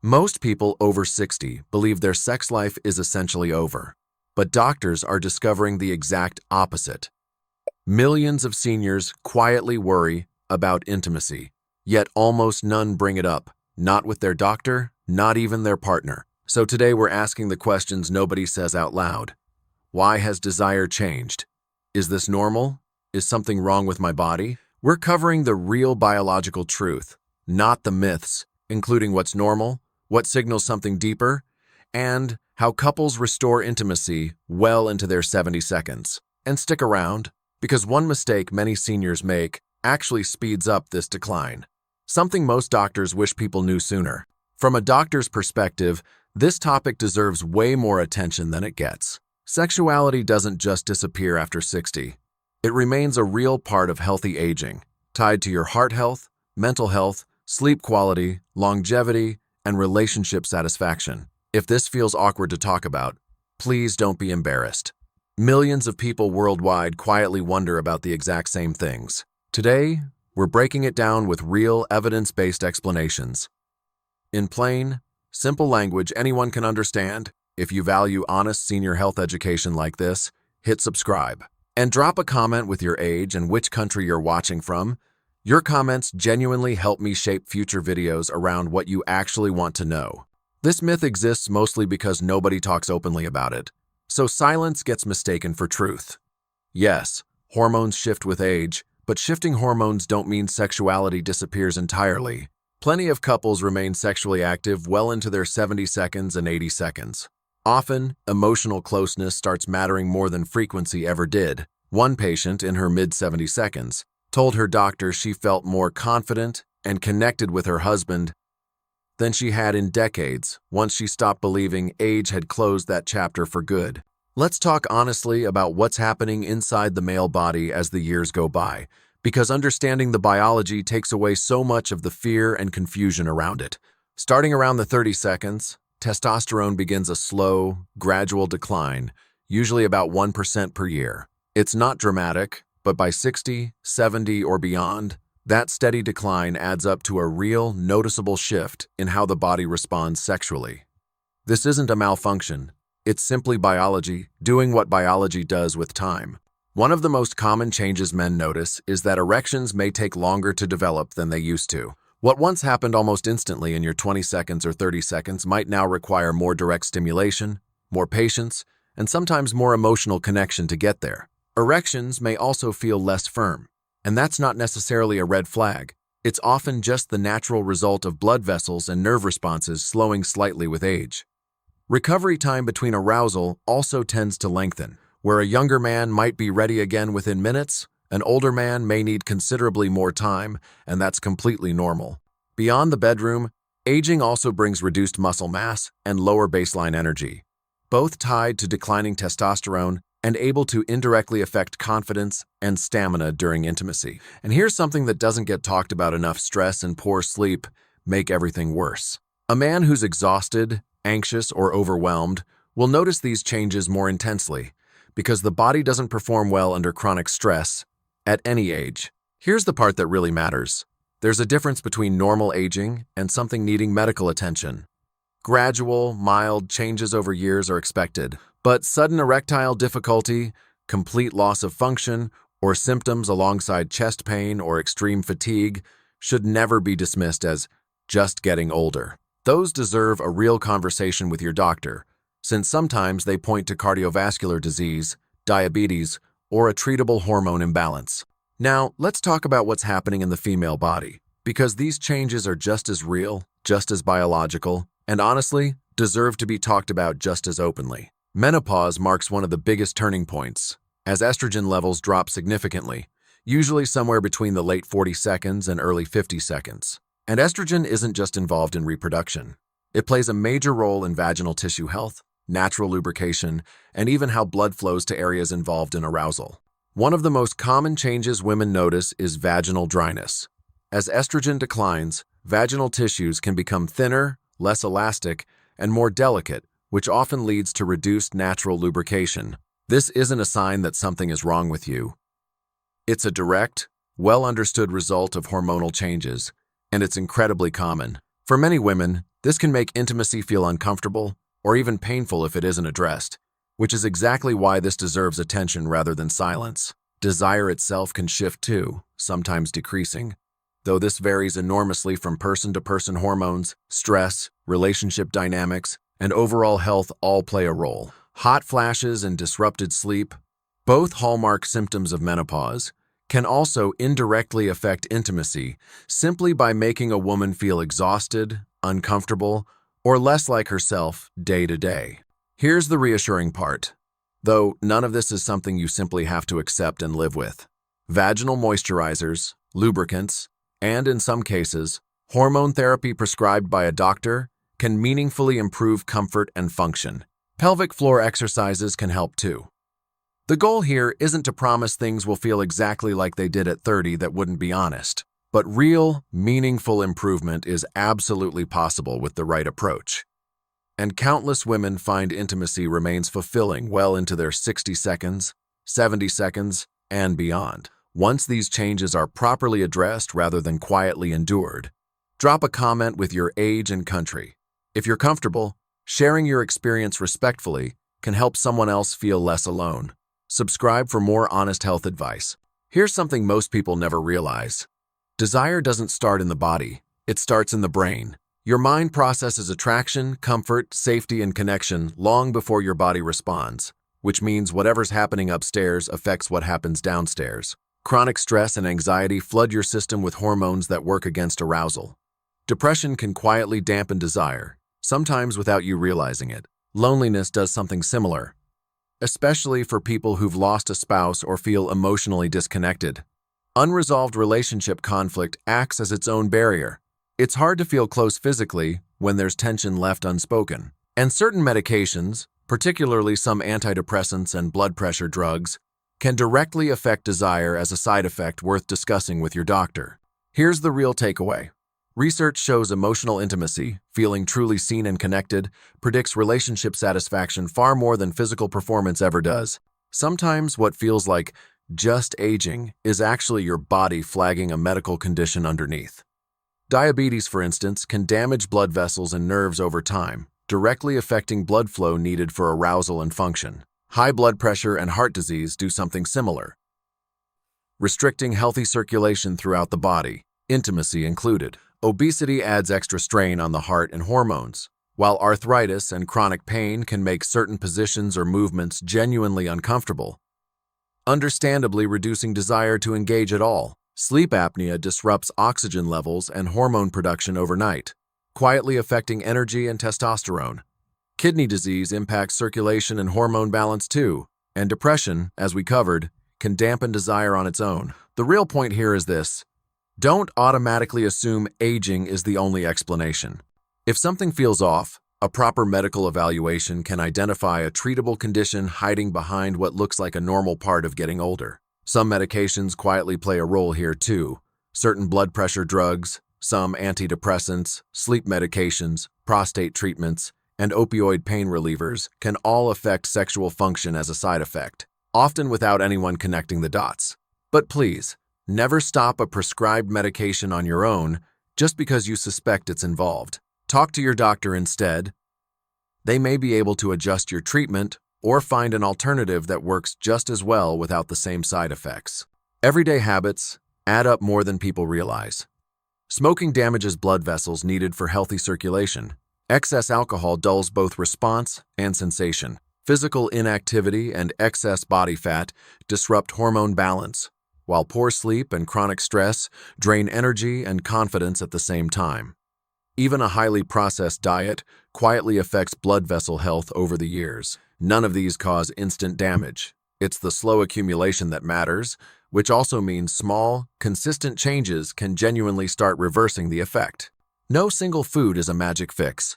Most people over 60 believe their sex life is essentially over, but doctors are discovering the exact opposite. Millions of seniors quietly worry about intimacy, yet almost none bring it up, not with their doctor, not even their partner. So today we're asking the questions nobody says out loud. Why has desire changed? Is this normal? Is something wrong with my body? We're covering the real biological truth, not the myths, including what's normal, what signals something deeper, and how couples restore intimacy well into their 70 seconds. And stick around, because one mistake many seniors make actually speeds up this decline. Something most doctors wish people knew sooner. From a doctor's perspective, this topic deserves way more attention than it gets. Sexuality doesn't just disappear after 60. It remains a real part of healthy aging, tied to your heart health, mental health, sleep quality, longevity, and relationship satisfaction. If this feels awkward to talk about, please don't be embarrassed. Millions of people worldwide quietly wonder about the exact same things. Today, we're breaking it down with real, evidence-based explanations. In plain, simple language anyone can understand. If you value honest senior health education like this, hit subscribe. And drop a comment with your age and which country you're watching from. Your comments genuinely help me shape future videos around what you actually want to know. This myth exists mostly because nobody talks openly about it, so silence gets mistaken for truth. Yes, hormones shift with age, but shifting hormones don't mean sexuality disappears entirely. Plenty of couples remain sexually active well into their 70 seconds and 80 seconds. Often, emotional closeness starts mattering more than frequency ever did. One patient, in her mid-70 seconds, told her doctor she felt more confident and connected with her husband than she had in decades once she stopped believing age had closed that chapter for good. Let's talk honestly about what's happening inside the male body as the years go by, because understanding the biology takes away so much of the fear and confusion around it. Starting around the 30 seconds, testosterone begins a slow, gradual decline, usually about 1% per year. It's not dramatic, but by 60, 70, or beyond, that steady decline adds up to a real, noticeable shift in how the body responds sexually. This isn't a malfunction. It's simply biology doing what biology does with time. One of the most common changes men notice is that erections may take longer to develop than they used to. What once happened almost instantly in your 20 seconds or 30 seconds might now require more direct stimulation, more patience, and sometimes more emotional connection to get there. Erections may also feel less firm, and that's not necessarily a red flag. It's often just the natural result of blood vessels and nerve responses slowing slightly with age. Recovery time between arousal also tends to lengthen. Where a younger man might be ready again within minutes, an older man may need considerably more time, and that's completely normal. Beyond the bedroom, aging also brings reduced muscle mass and lower baseline energy, both tied to declining testosterone and able to indirectly affect confidence and stamina during intimacy. And here's something that doesn't get talked about enough: stress and poor sleep make everything worse. A man who's exhausted, anxious, or overwhelmed will notice these changes more intensely because the body doesn't perform well under chronic stress at any age. Here's the part that really matters. There's a difference between normal aging and something needing medical attention. Gradual, mild changes over years are expected, but sudden erectile difficulty, complete loss of function, or symptoms alongside chest pain or extreme fatigue should never be dismissed as just getting older. Those deserve a real conversation with your doctor, since sometimes they point to cardiovascular disease, diabetes, or a treatable hormone imbalance. Now, let's talk about what's happening in the female body, because these changes are just as real, just as biological, and honestly, deserve to be talked about just as openly. Menopause marks one of the biggest turning points, as estrogen levels drop significantly, usually somewhere between the late 40 seconds and early 50 seconds. And estrogen isn't just involved in reproduction. It plays a major role in vaginal tissue health, natural lubrication, and even how blood flows to areas involved in arousal. One of the most common changes women notice is vaginal dryness. As estrogen declines, vaginal tissues can become thinner, less elastic, and more delicate, which often leads to reduced natural lubrication. This isn't a sign that something is wrong with you. It's a direct, well-understood result of hormonal changes, and it's incredibly common. For many women, This can make intimacy feel uncomfortable or even painful if it isn't addressed, which is exactly why this deserves attention rather than silence. Desire itself can shift too, sometimes decreasing, though this varies enormously from person to person. Hormones, stress, relationship dynamics, and overall health all play a role. Hot flashes and disrupted sleep, both hallmark symptoms of menopause, can also indirectly affect intimacy simply by making a woman feel exhausted, uncomfortable, or less like herself day to day. Here's the reassuring part, though none of this is something you simply have to accept and live with. Vaginal moisturizers, lubricants, and in some cases, hormone therapy prescribed by a doctor can meaningfully improve comfort and function. Pelvic floor exercises can help too. The goal here isn't to promise things will feel exactly like they did at 30 that wouldn't be honest, but real, meaningful improvement is absolutely possible with the right approach. And countless women find intimacy remains fulfilling well into their 60 seconds, 70 seconds, and beyond. Once these changes are properly addressed rather than quietly endured. Drop a comment with your age and country. If you're comfortable, sharing your experience respectfully can help someone else feel less alone. Subscribe for more honest health advice. Here's something most people never realize. Desire doesn't start in the body, it starts in the brain. Your mind processes attraction, comfort, safety, and connection long before your body responds, which means whatever's happening upstairs affects what happens downstairs. Chronic stress and anxiety flood your system with hormones that work against arousal. Depression can quietly dampen desire, sometimes without you realizing it. Loneliness does something similar, especially for people who've lost a spouse or feel emotionally disconnected. Unresolved relationship conflict acts as its own barrier. It's hard to feel close physically when there's tension left unspoken. And certain medications, particularly some antidepressants and blood pressure drugs, can directly affect desire as a side effect worth discussing with your doctor. Here's the real takeaway. Research shows emotional intimacy, feeling truly seen and connected, predicts relationship satisfaction far more than physical performance ever does. Sometimes what feels like just aging is actually your body flagging a medical condition underneath. Diabetes, for instance, can damage blood vessels and nerves over time, directly affecting blood flow needed for arousal and function. High blood pressure and heart disease do something similar, restricting healthy circulation throughout the body, intimacy included. Obesity adds extra strain on the heart and hormones, while arthritis and chronic pain can make certain positions or movements genuinely uncomfortable, understandably reducing desire to engage at all. Sleep apnea disrupts oxygen levels and hormone production overnight, quietly affecting energy and testosterone. Kidney disease impacts circulation and hormone balance too, and depression, as we covered, can dampen desire on its own. The real point here is this: don't automatically assume aging is the only explanation. If something feels off, a proper medical evaluation can identify a treatable condition hiding behind what looks like a normal part of getting older. Some medications quietly play a role here too. Certain blood pressure drugs, some antidepressants, sleep medications, prostate treatments, and opioid pain relievers can all affect sexual function as a side effect, often without anyone connecting the dots. But please, never stop a prescribed medication on your own just because you suspect it's involved. Talk to your doctor instead. They may be able to adjust your treatment or find an alternative that works just as well without the same side effects. Everyday habits add up more than people realize. Smoking damages blood vessels needed for healthy circulation. Excess alcohol dulls both response and sensation. Physical inactivity and excess body fat disrupt hormone balance, while poor sleep and chronic stress drain energy and confidence at the same time. Even a highly processed diet quietly affects blood vessel health over the years. None of these cause instant damage. It's the slow accumulation that matters, which also means small, consistent changes can genuinely start reversing the effect. No single food is a magic fix.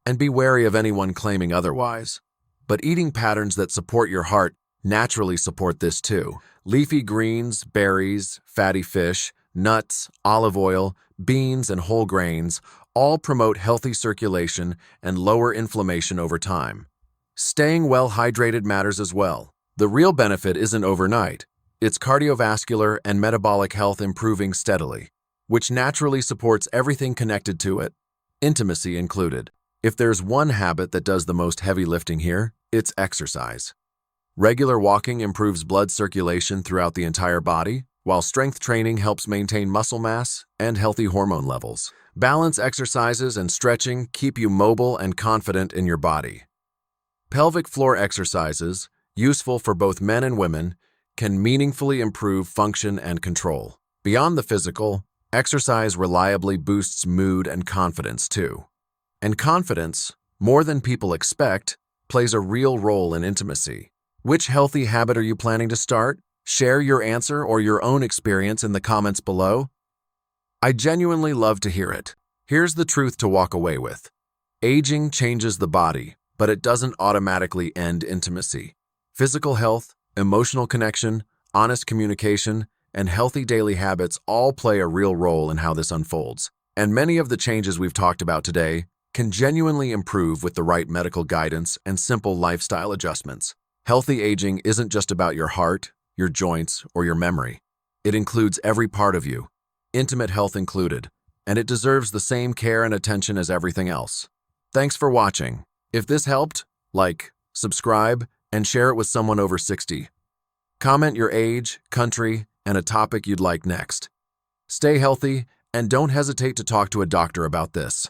And be wary of anyone claiming otherwise. But eating patterns that support your heart naturally support this too. Leafy greens, berries, fatty fish, nuts, olive oil, beans, and whole grains all promote healthy circulation and lower inflammation over time. Staying well hydrated matters as well. The real benefit isn't overnight. It's cardiovascular and metabolic health improving steadily, which naturally supports everything connected to it. intimacy included. If there's one habit that does the most heavy lifting here, it's exercise. Regular walking improves blood circulation throughout the entire body, while strength training helps maintain muscle mass and healthy hormone levels. Balance exercises and stretching keep you mobile and confident in your body. Pelvic floor exercises, useful for both men and women, can meaningfully improve function and control. Beyond the physical, exercise reliably boosts mood and confidence too. And confidence, more than people expect, plays a real role in intimacy. Which healthy habit are you planning to start? Share your answer or your own experience in the comments below. I genuinely love to hear it. Here's the truth to walk away with. Aging changes the body, but it doesn't automatically end intimacy. Physical health, emotional connection, honest communication, and healthy daily habits all play a real role in how this unfolds. And many of the changes we've talked about today can genuinely improve with the right medical guidance and simple lifestyle adjustments. Healthy aging isn't just about your heart, your joints, or your memory. It includes every part of you, intimate health included, and it deserves the same care and attention as everything else. Thanks for watching. If this helped, like, subscribe, and share it with someone over 60. Comment your age, country, and a topic you'd like next. Stay healthy, and don't hesitate to talk to a doctor about this.